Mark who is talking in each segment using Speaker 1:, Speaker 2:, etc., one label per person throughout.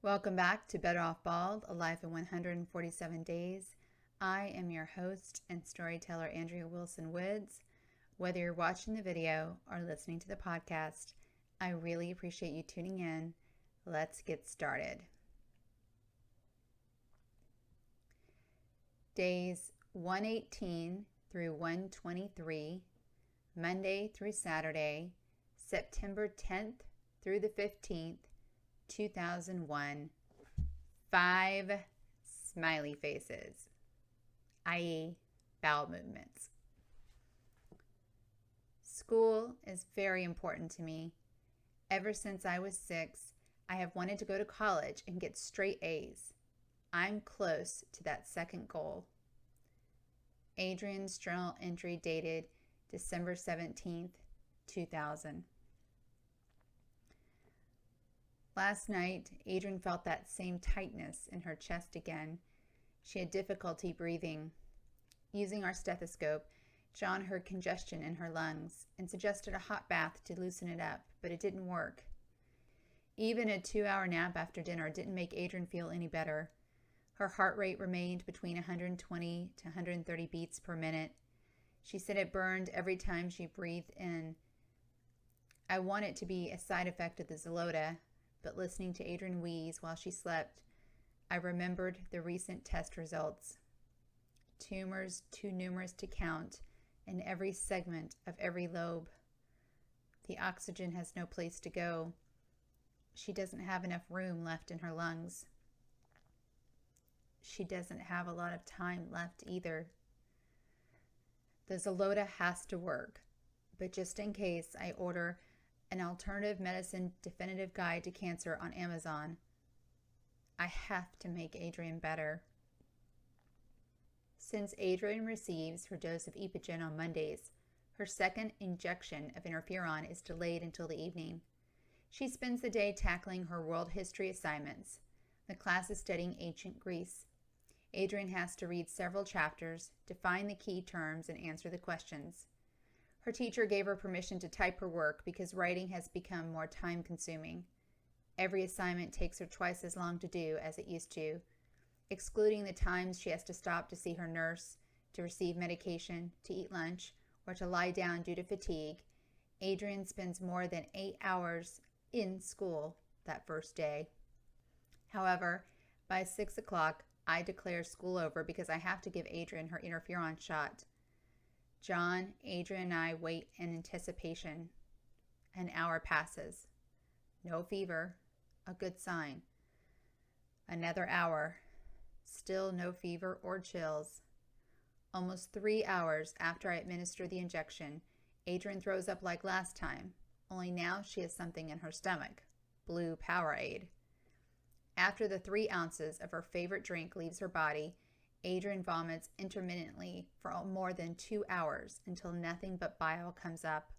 Speaker 1: Welcome back to Better Off Bald, A Life in 147 Days. I am your host and storyteller, Andrea Wilson Woods. Whether you're watching the video or listening to the podcast, I really appreciate you tuning in. Let's get started. Days 118 through 123, Monday through Saturday, September 10th through the 15th, 2001, 5 smiley faces, i.e. bowel movements. School is very important to me. Ever since I was 6, I have wanted to go to college and get straight A's. I'm close to that second goal. Adrienne's journal entry dated December 17th, 2000. Last night, Adrienne felt that same tightness in her chest again. She had difficulty breathing. Using our stethoscope, John heard congestion in her lungs and suggested a hot bath to loosen it up, but it didn't work. Even a 2-hour nap after dinner didn't make Adrienne feel any better. Her heart rate remained between 120 to 130 beats per minute. She said it burned every time she breathed in. I want it to be a side effect of the Xylota, but listening to Adrienne wheeze while she slept, I remembered the recent test results. Tumors too numerous to count in every segment of every lobe. The oxygen has no place to go. She doesn't have enough room left in her lungs. She doesn't have a lot of time left either. The Xylota has to work, but just in case, I order an alternative medicine definitive guide to cancer on Amazon. I have to make Adrienne better. Since Adrienne receives her dose of Epogen on Mondays, her second injection of interferon is delayed until the evening. She spends the day tackling her world history assignments. The class is studying ancient Greece. Adrienne has to read several chapters, define the key terms, and answer the questions. Her teacher gave her permission to type her work because writing has become more time-consuming. Every assignment takes her twice as long to do as it used to, excluding the times she has to stop to see her nurse, to receive medication, to eat lunch, or to lie down due to fatigue. Adrienne spends more than 8 hours in school that first day. However, by 6 o'clock, I declare school over because I have to give Adrienne her interferon shot. John, Adrienne, and I wait in anticipation. An hour passes. No fever, a good sign. Another hour. Still no fever or chills. Almost 3 hours after I administer the injection, Adrienne throws up like last time, only now she has something in her stomach. Blue Powerade. After the 3 ounces of her favorite drink leaves her body, Adrienne vomits intermittently for more than 2 hours until nothing but bile comes up.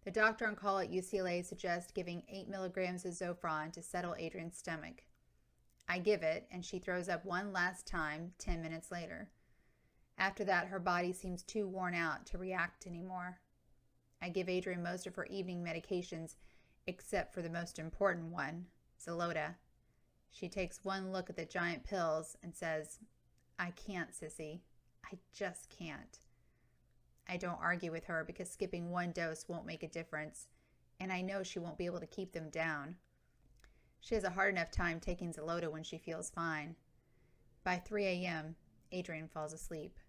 Speaker 1: The doctor on call at UCLA suggests giving 8 milligrams of Zofran to settle Adrienne's stomach. I give it, and she throws up one last time 10 minutes later. After that, her body seems too worn out to react anymore. I give Adrienne most of her evening medications, except for the most important one, Xylota. She takes one look at the giant pills and says, "I can't, sissy. I just can't." I don't argue with her because skipping one dose won't make a difference, and I know she won't be able to keep them down. She has a hard enough time taking Xylota when she feels fine. By 3 a.m., Adrienne falls asleep.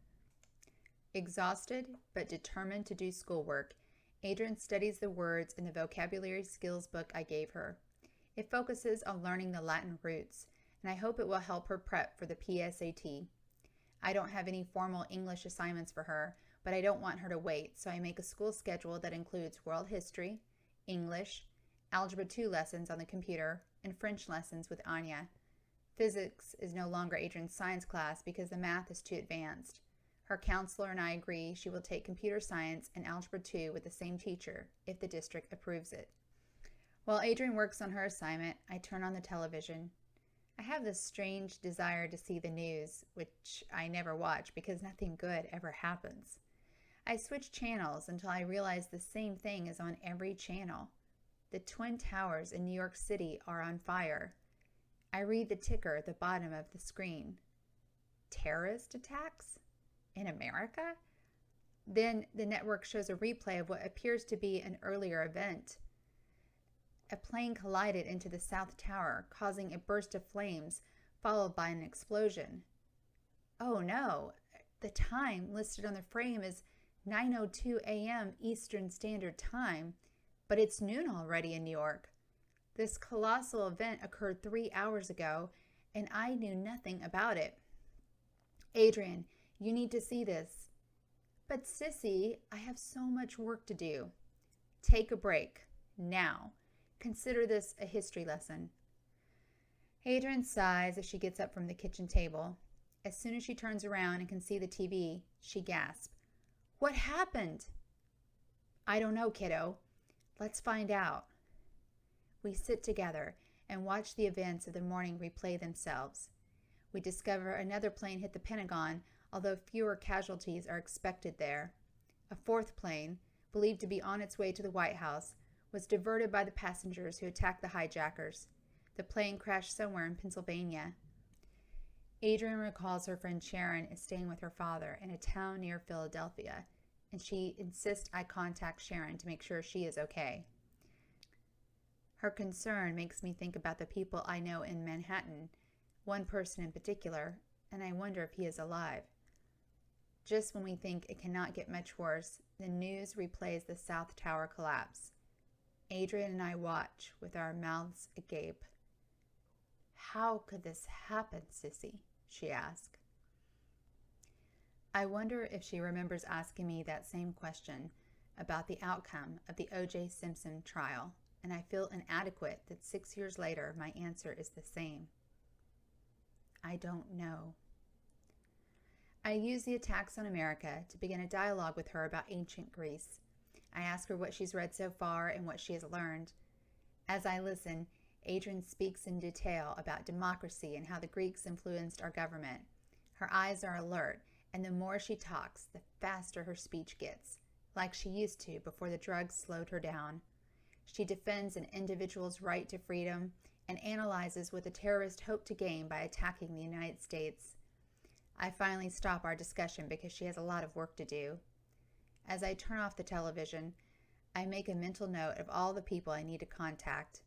Speaker 1: Exhausted but determined to do schoolwork, Adrienne studies the words in the vocabulary skills book I gave her. It focuses on learning the Latin roots, and I hope it will help her prep for the PSAT. I don't have any formal English assignments for her, but I don't want her to wait, so I make a school schedule that includes world history, English, Algebra 2 lessons on the computer, and French lessons with Anya. Physics is no longer Adrienne's science class because the math is too advanced. Her counselor and I agree she will take computer science and Algebra 2 with the same teacher if the district approves it. While Adrienne works on her assignment, I turn on the television. I have this strange desire to see the news, which I never watch because nothing good ever happens. I switch channels until I realize the same thing is on every channel. The Twin Towers in New York City are on fire. I read the ticker at the bottom of the screen. Terrorist attacks? In America? Then the network shows a replay of what appears to be an earlier event. A plane collided into the South Tower, causing a burst of flames, followed by an explosion. Oh no, the time listed on the frame is 9:02 a.m. Eastern Standard Time, but it's noon already in New York. This colossal event occurred 3 hours ago, and I knew nothing about it. Adrienne, you need to see this. But Sissy, I have so much work to do. Take a break, now. Consider this a history lesson. Adrienne sighs as she gets up from the kitchen table. As soon as she turns around and can see the TV, she gasps. What happened? I don't know, kiddo. Let's find out. We sit together and watch the events of the morning replay themselves. We discover another plane hit the Pentagon, although fewer casualties are expected there. A fourth plane, believed to be on its way to the White House, was diverted by the passengers who attacked the hijackers. The plane crashed somewhere in Pennsylvania. Adrienne recalls her friend Sharon is staying with her father in a town near Philadelphia, and she insists I contact Sharon to make sure she is okay. Her concern makes me think about the people I know in Manhattan, one person in particular, and I wonder if he is alive. Just when we think it cannot get much worse, the news replays the South Tower collapse. Adrienne and I watch with our mouths agape. How could this happen, Sissy? She asked. I wonder if she remembers asking me that same question about the outcome of the O.J. Simpson trial, and I feel inadequate that 6 years later my answer is the same. I don't know. I use the attacks on America to begin a dialogue with her about ancient Greece. I ask her what she's read so far and what she has learned. As I listen, Adrienne speaks in detail about democracy and how the Greeks influenced our government. Her eyes are alert, and the more she talks, the faster her speech gets, like she used to before the drugs slowed her down. She defends an individual's right to freedom and analyzes what the terrorists hope to gain by attacking the United States. I finally stop our discussion because she has a lot of work to do. As I turn off the television, I make a mental note of all the people I need to contact.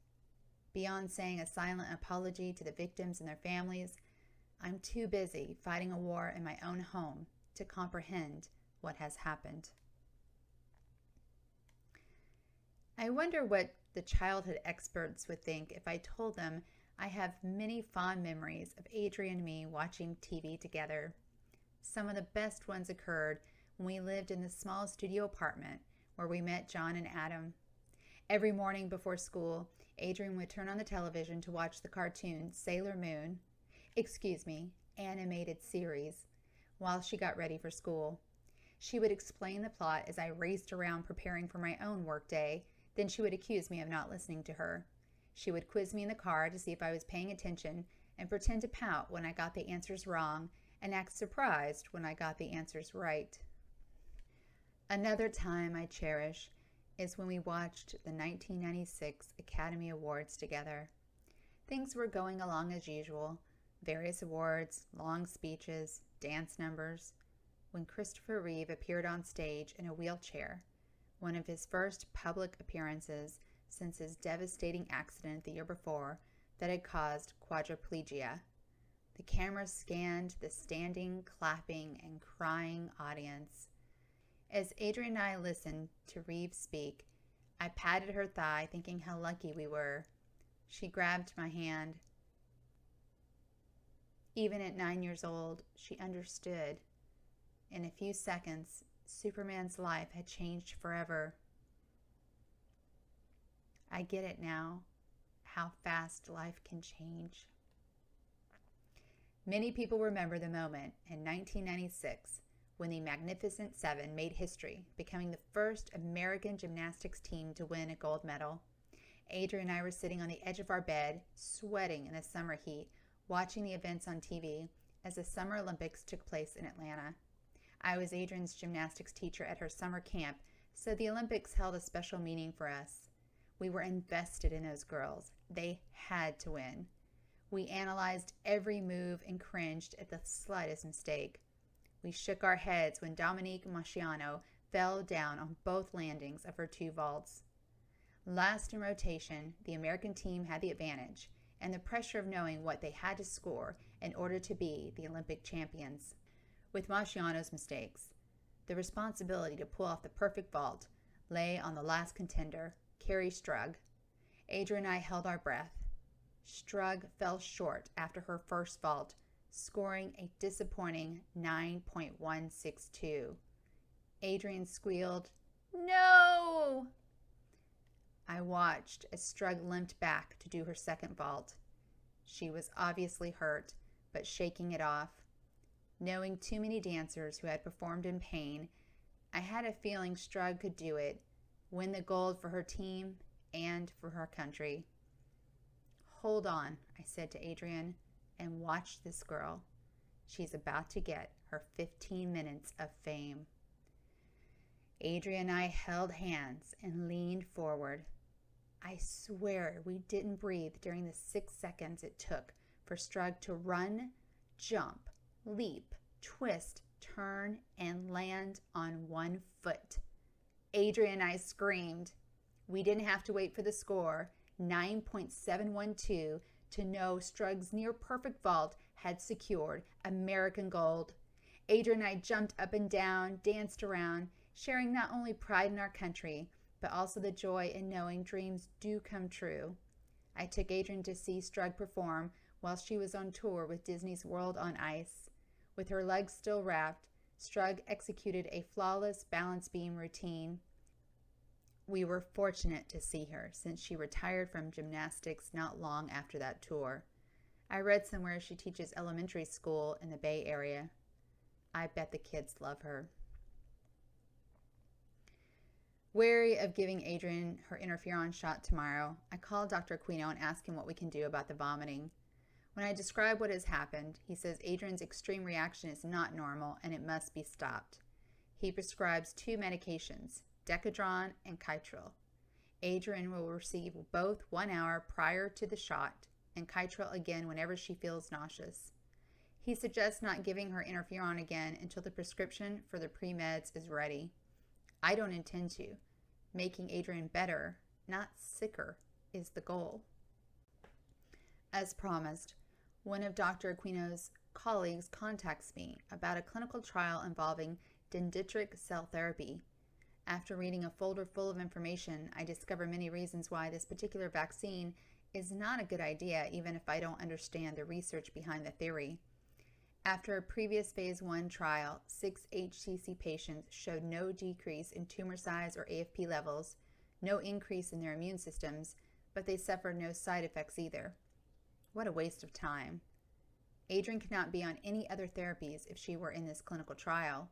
Speaker 1: Beyond saying a silent apology to the victims and their families, I'm too busy fighting a war in my own home to comprehend what has happened. I wonder what the childhood experts would think if I told them I have many fond memories of Adrienne and me watching TV together. Some of the best ones occurred when we lived in the small studio apartment where we met John and Adam. Every morning before school, Adrienne would turn on the television to watch the cartoon animated series, while she got ready for school. She would explain the plot as I raced around preparing for my own work day, then she would accuse me of not listening to her. She would quiz me in the car to see if I was paying attention and pretend to pout when I got the answers wrong and act surprised when I got the answers right. Another time I cherish is when we watched the 1996 Academy Awards together. Things were going along as usual, various awards, long speeches, dance numbers, when Christopher Reeve appeared on stage in a wheelchair, one of his first public appearances since his devastating accident the year before that had caused quadriplegia. The camera scanned the standing, clapping, and crying audience. As Adrienne and I listened to Reeve speak, I patted her thigh, thinking how lucky we were. She grabbed my hand. Even at 9 years old, she understood. In a few seconds, Superman's life had changed forever. I get it now, how fast life can change. Many people remember the moment in 1996 when the Magnificent Seven made history, becoming the first American gymnastics team to win a gold medal. Adrienne and I were sitting on the edge of our bed, sweating in the summer heat, watching the events on TV as the Summer Olympics took place in Atlanta. I was Adrienne's gymnastics teacher at her summer camp, so the Olympics held a special meaning for us. We were invested in those girls. They had to win. We analyzed every move and cringed at the slightest mistake. We shook our heads when Dominique Masciano fell down on both landings of her 2 vaults. Last in rotation, the American team had the advantage and the pressure of knowing what they had to score in order to be the Olympic champions. With Masciano's mistakes, the responsibility to pull off the perfect vault lay on the last contender, Carrie Strug. Adrienne and I held our breath. Strug fell short after her first vault, scoring a disappointing 9.162. Adrienne squealed, "No!" I watched as Strug limped back to do her second vault. She was obviously hurt, but shaking it off. Knowing too many dancers who had performed in pain, I had a feeling Strug could do it, win the gold for her team and for her country. "Hold on," I said to Adrienne, "and watch this girl. She's about to get her 15 minutes of fame." Adrienne and I held hands and leaned forward. I swear we didn't breathe during the 6 seconds it took for Strug to run, jump, leap, twist, turn, and land on 1 foot. Adrienne and I screamed. We didn't have to wait for the score, 9.712, to know Strug's near-perfect vault had secured American gold. Adrienne and I jumped up and down, danced around, sharing not only pride in our country, but also the joy in knowing dreams do come true. I took Adrienne to see Strug perform while she was on tour with Disney's World on Ice. With her legs still wrapped, Strug executed a flawless balance beam routine. We were fortunate to see her since she retired from gymnastics not long after that tour. I read somewhere she teaches elementary school in the Bay Area. I bet the kids love her. Wary of giving Adrienne her interferon shot tomorrow, I called Dr. Aquino and asked him what we can do about the vomiting. When I describe what has happened, he says Adrienne's extreme reaction is not normal and it must be stopped. He prescribes 2 medications, Decadron and Kytril. Adrienne will receive both 1 hour prior to the shot and Kytril again whenever she feels nauseous. He suggests not giving her interferon again until the prescription for the pre-meds is ready. I don't intend to. Making Adrienne better, not sicker, is the goal. As promised, one of Dr. Aquino's colleagues contacts me about a clinical trial involving dendritic cell therapy. After reading a folder full of information, I discover many reasons why this particular vaccine is not a good idea, even if I don't understand the research behind the theory. After a previous phase 1 trial, 6 HCC patients showed no decrease in tumor size or AFP levels, no increase in their immune systems, but they suffered no side effects either. What a waste of time. Adrienne could not be on any other therapies if she were in this clinical trial.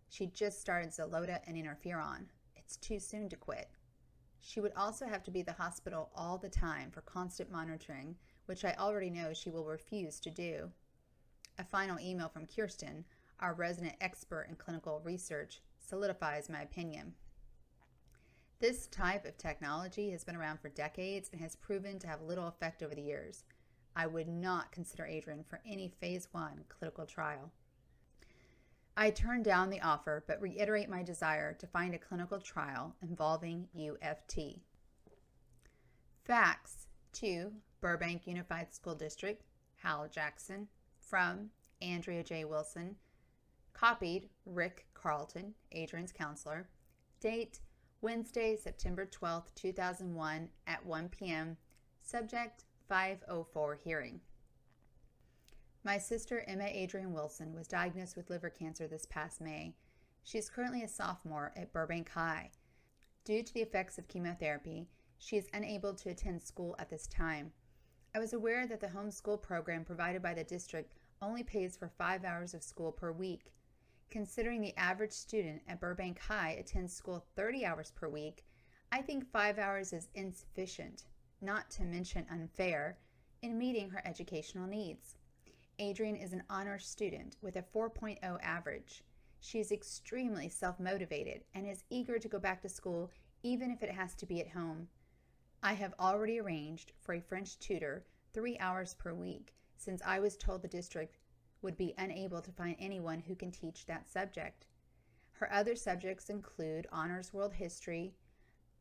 Speaker 1: She just started Xeloda and interferon. It's too soon to quit. She would also have to be at the hospital all the time for constant monitoring, which I already know she will refuse to do. A final email from Kirsten, our resident expert in clinical research, solidifies my opinion. This type of technology has been around for decades and has proven to have little effect over the years. I would not consider Adrienne for any phase 1 clinical trial. I turned down the offer, but reiterate my desire to find a clinical trial involving UFT. Fax to Burbank Unified School District, Hal Jackson, from Andrea J. Wilson. Copied, Rick Carlton, Adrienne's counselor. Date, Wednesday, September 12, 2001 at 1 p.m. Subject, 504 hearing. My sister, Emma Adrienne Wilson, was diagnosed with liver cancer this past May. She is currently a sophomore at Burbank High. Due to the effects of chemotherapy, she is unable to attend school at this time. I was aware that the homeschool program provided by the district only pays for 5 hours of school per week. Considering the average student at Burbank High attends school 30 hours per week, I think 5 hours is insufficient, not to mention unfair, in meeting her educational needs. Adrienne is an honors student with a 4.0 average. She is extremely self-motivated and is eager to go back to school even if it has to be at home. I have already arranged for a French tutor 3 hours per week, since I was told the district would be unable to find anyone who can teach that subject. Her other subjects include Honors World History,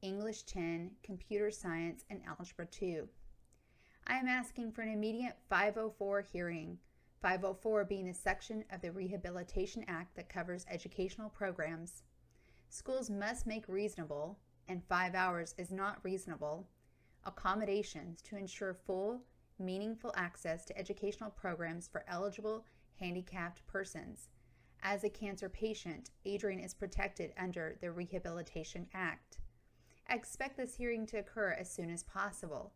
Speaker 1: English 10, Computer Science, and Algebra 2. I am asking for an immediate 504 hearing, 504 being the section of the Rehabilitation Act that covers educational programs. Schools must make reasonable, and 5 hours is not reasonable, accommodations to ensure full, meaningful access to educational programs for eligible handicapped persons. As a cancer patient, Adrienne is protected under the Rehabilitation Act. I expect this hearing to occur as soon as possible.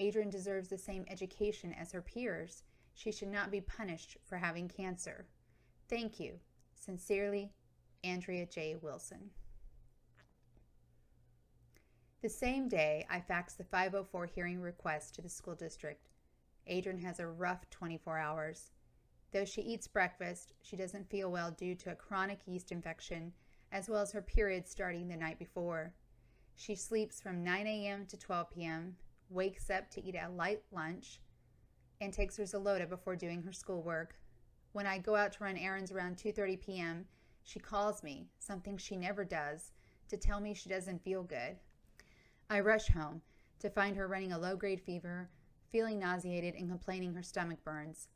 Speaker 1: Adrienne deserves the same education as her peers. She should not be punished for having cancer. Thank you. Sincerely, Andrea J. Wilson. The same day, I faxed the 504 hearing request to the school district. Adrienne has a rough 24 hours. Though she eats breakfast, she doesn't feel well due to a chronic yeast infection, as well as her period starting the night before. She sleeps from 9 a.m. to 12 p.m., wakes up to eat a light lunch, and takes her Zolota before doing her schoolwork. When I go out to run errands around 2:30 p.m., she calls me, something she never does, to tell me she doesn't feel good. I rush home to find her running a low-grade fever, feeling nauseated, and complaining her stomach burns.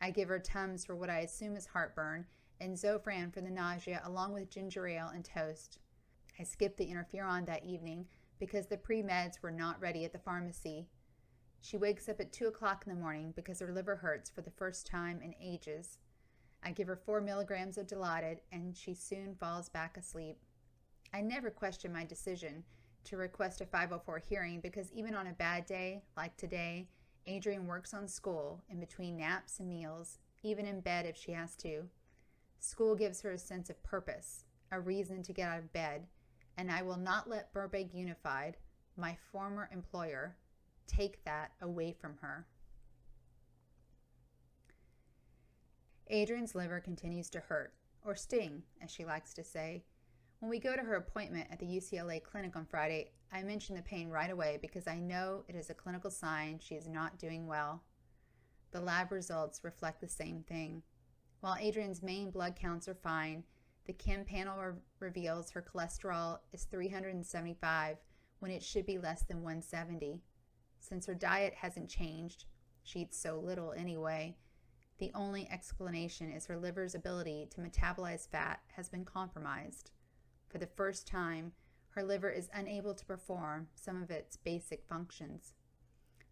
Speaker 1: I give her Tums for what I assume is heartburn, and Zofran for the nausea, along with ginger ale and toast. I skipped the interferon that evening because the pre-meds were not ready at the pharmacy. She wakes up at 2 o'clock in the morning because her liver hurts for the first time in ages. I give her 4 milligrams of Dilaudid, and she soon falls back asleep. I never question my decision to request a 504 hearing because even on a bad day, like today, Adrienne works on school in between naps and meals, even in bed if she has to. School gives her a sense of purpose, a reason to get out of bed, and I will not let Burbank Unified, my former employer, take that away from her. Adrienne's liver continues to hurt, or sting, as she likes to say. When we go to her appointment at the UCLA clinic on Friday, I mention the pain right away because I know it is a clinical sign she is not doing well. The lab results reflect the same thing. While Adrienne's main blood counts are fine, the Chem panel reveals her cholesterol is 375 when it should be less than 170. Since her diet hasn't changed, she eats so little anyway, the only explanation is her liver's ability to metabolize fat has been compromised. For the first time, her liver is unable to perform some of its basic functions.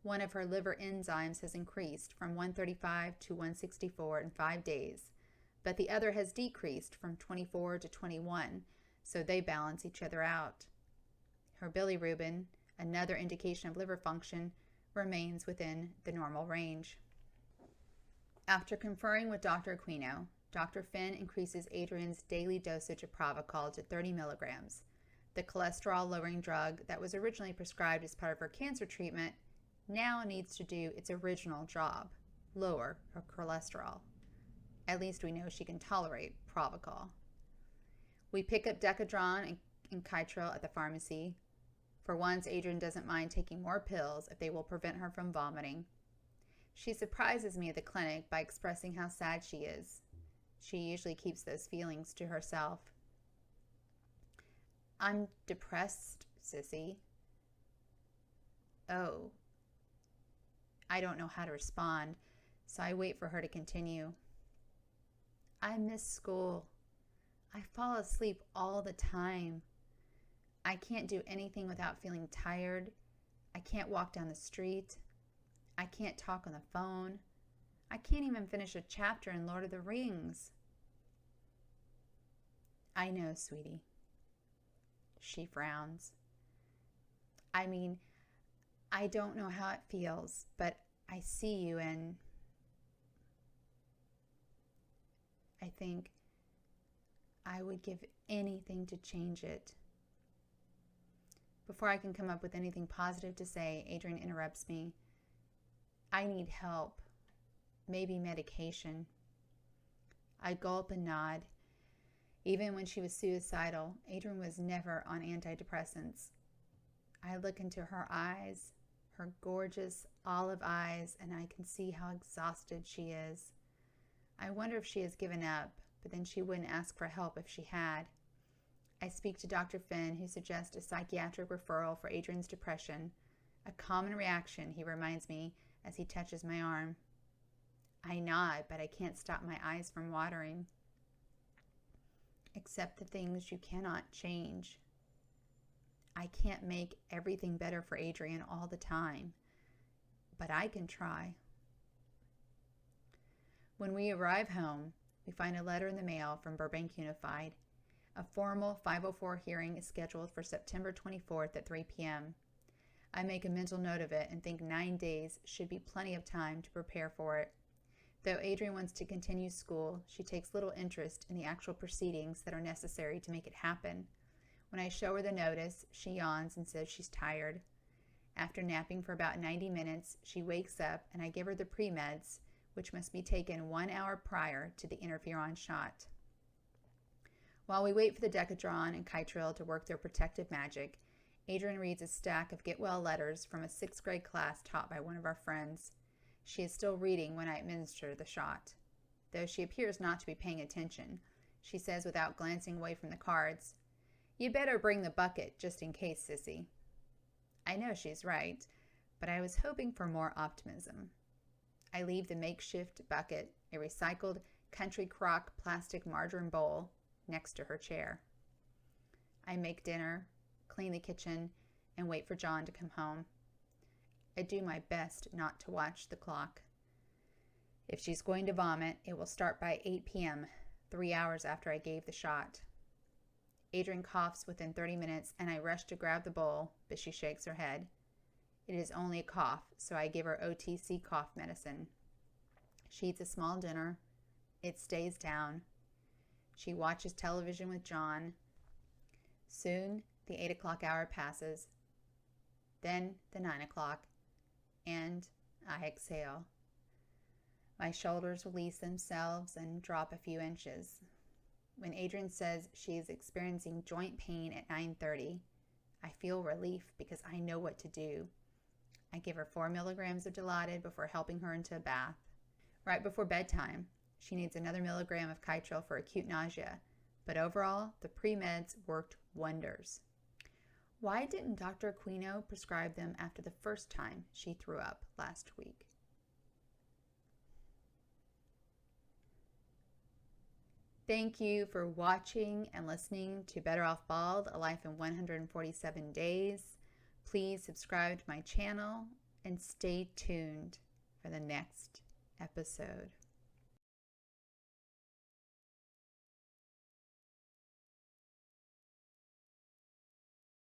Speaker 1: One of her liver enzymes has increased from 135 to 164 in 5 days, but the other has decreased from 24 to 21, so they balance each other out. Her bilirubin, another indication of liver function, remains within the normal range. After conferring with Dr. Aquino, Dr. Finn increases Adrienne's daily dosage of Pravachol to 30 milligrams. The cholesterol-lowering drug that was originally prescribed as part of her cancer treatment now needs to do its original job, lower her cholesterol. At least we know she can tolerate Pravachol. We pick up Decadron and Kytril at the pharmacy. For once, Adrienne doesn't mind taking more pills if they will prevent her from vomiting. She surprises me at the clinic by expressing how sad she is. She usually keeps those feelings to herself. I'm depressed, sissy. Oh. I don't know how to respond, so I wait for her to continue. I miss school. I fall asleep all the time. I can't do anything without feeling tired. I can't walk down the street. I can't talk on the phone. I can't even finish a chapter in Lord of the Rings. I know, sweetie. She frowns. I mean, I don't know how it feels, but I see you and I think I would give anything to change it. Before I can come up with anything positive to say, Adrienne interrupts me. I need help. Maybe medication. I gulp and nod. Even when she was suicidal, Adrienne was never on antidepressants. I look into her eyes, her gorgeous olive eyes, and I can see how exhausted she is. I wonder if she has given up, but then she wouldn't ask for help if she had. I speak to Dr. Finn, who suggests a psychiatric referral for Adrienne's depression, a common reaction, he reminds me as he touches my arm. I nod, but I can't stop my eyes from watering. Accept the things you cannot change. I can't make everything better for Adrienne all the time, but I can try. When we arrive home, we find a letter in the mail from Burbank Unified. A formal 504 hearing is scheduled for September 24th at 3 p.m. I make a mental note of it and think 9 days should be plenty of time to prepare for it. Though Adrienne wants to continue school, she takes little interest in the actual proceedings that are necessary to make it happen. When I show her the notice, she yawns and says she's tired. After napping for about 90 minutes, she wakes up and I give her the pre-meds, which must be taken 1 hour prior to the interferon shot. While we wait for the Decadron and Kytril to work their protective magic, Adrienne reads a stack of get-well letters from a 6th grade class taught by one of our friends. She is still reading when I administer the shot. Though she appears not to be paying attention, she says without glancing away from the cards, "You better bring the bucket, just in case, sissy." I know she's right, but I was hoping for more optimism. I leave the makeshift bucket, a recycled Country Crock plastic margarine bowl, next to her chair. I make dinner, clean the kitchen, and wait for John to come home. I do my best not to watch the clock. If she's going to vomit, it will start by 8 p.m., 3 hours after I gave the shot. Adrienne coughs within 30 minutes, and I rush to grab the bowl, but she shakes her head. It is only a cough, so I give her OTC cough medicine. She eats a small dinner. It stays down. She watches television with John. Soon, the 8 o'clock hour passes. Then the 9 o'clock. And I exhale. My shoulders release themselves and drop a few inches. When Adrienne says she is experiencing joint pain at 9:30, I feel relief because I know what to do. I give her 4 milligrams of Dilaudid before helping her into a bath. Right before bedtime, she needs another milligram of Kytril for acute nausea, but overall, the pre-meds worked wonders. Why didn't Dr. Aquino prescribe them after the first time she threw up last week? Thank you for watching and listening to Better Off Bald, A Life in 147 Days. Please subscribe to my channel and stay tuned for the next episode.